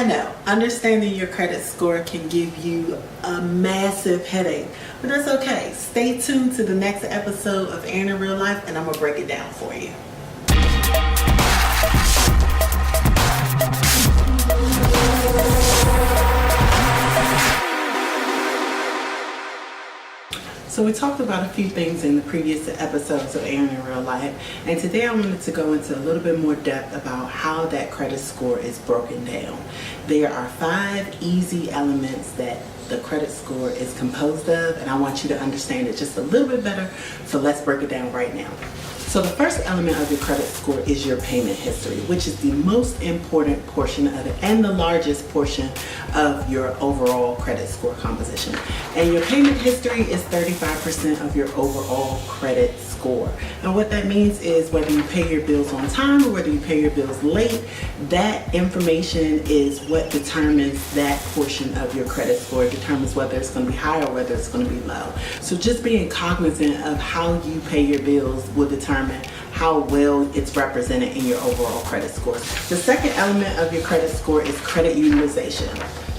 I know, understanding your credit score can give you a massive headache, but that's okay. Stay tuned to the next episode of Aaron in Real Life and I'm going to break it down for you. So we talked about a few things in the previous episodes of Aaron in Real Life, and today I wanted to go into a little bit more depth about how that credit score is broken down. There are 5 easy elements that the credit score is composed of, and I want you to understand it just a little bit better, so let's break it down right now. So the first element of your credit score is your payment history, which is the most important portion of it and the largest portion of your overall credit score composition. And your payment history is 35% of your overall credit score. And what that means is whether you pay your bills on time or whether you pay your bills late, that information is what determines that portion of your credit score. It determines whether it's going to be high or whether it's going to be low. So just being cognizant of how you pay your bills will determine how well it's represented in your overall credit score. The second element of your credit score is credit utilization.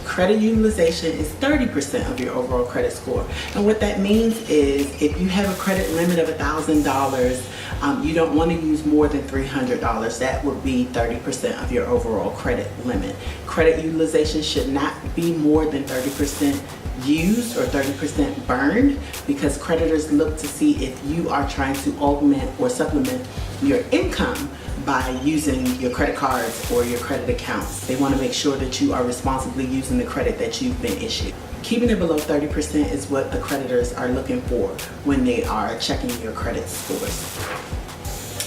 Credit utilization is 30% of your overall credit score. And what that means is if you have a credit limit of $1,000, you don't want to use more than $300. That would be 30% of your overall credit limit. Credit utilization should not be more than 30% used or 30% burned, because creditors look to see if you are trying to augment or supplement your income by using your credit cards or your credit accounts. They want to make sure that you are responsibly using the credit that you've been issued. Keeping it below 30% is what the creditors are looking for when they are checking your credit scores.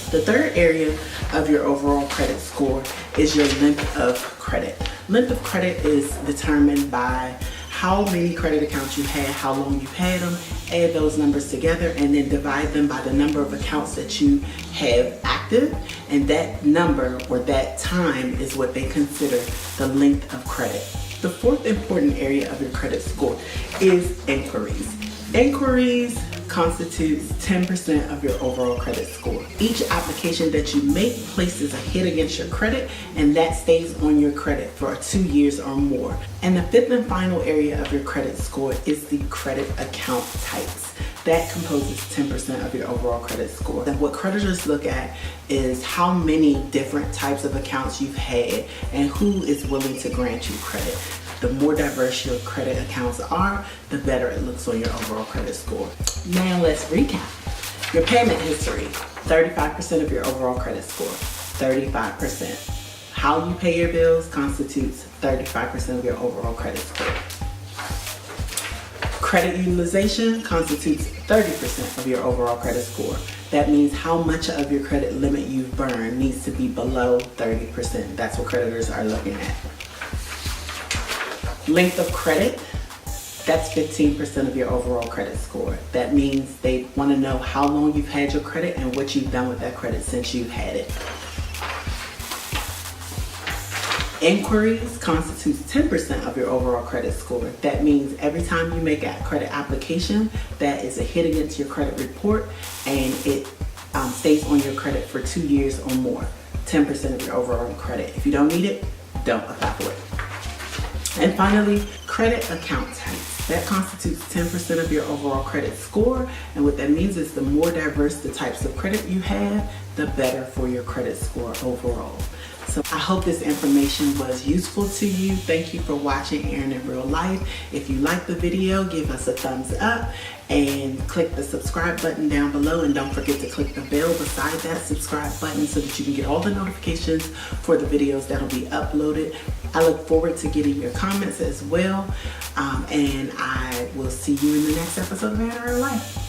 The third area of your overall credit score is your length of credit. Length of credit is determined by how many credit accounts you had, how long you've had them, add those numbers together, and then divide them by the number of accounts that you have active, and that number or that time is what they consider the length of credit. The fourth important area of your credit score is inquiries. Inquiries constitutes 10% of your overall credit score. Each application that you make places a hit against your credit, and that stays on your credit for 2 years or more. And the fifth and final area of your credit score is the credit account types. That composes 10% of your overall credit score. And what creditors look at is how many different types of accounts you've had and who is willing to grant you credit. The more diverse your credit accounts are, the better it looks on your overall credit score. Now let's recap. Your payment history, 35% of your overall credit score, 35%. How you pay your bills constitutes 35% of your overall credit score. Credit utilization constitutes 30% of your overall credit score. That means how much of your credit limit you've burned needs to be below 30%. That's what creditors are looking at. Length of credit, that's 15% of your overall credit score. That means they want to know how long you've had your credit and what you've done with that credit since you've had it. Inquiries constitutes 10% of your overall credit score. That means every time you make a credit application, that is a hit against your credit report, and it stays on your credit for 2 years or more. 10% of your overall credit. If you don't need it, don't apply for it. And finally, credit account types. That constitutes 10% of your overall credit score. And what that means is the more diverse the types of credit you have, the better for your credit score overall. So I hope this information was useful to you. Thank you for watching Aaron in Real Life. If you like the video, give us a thumbs up and click the subscribe button down below, and don't forget to click the bell beside that subscribe button so that you can get all the notifications for the videos that will be uploaded. I look forward to getting your comments as well, and I will see you in the next episode of Aaron in Real Life.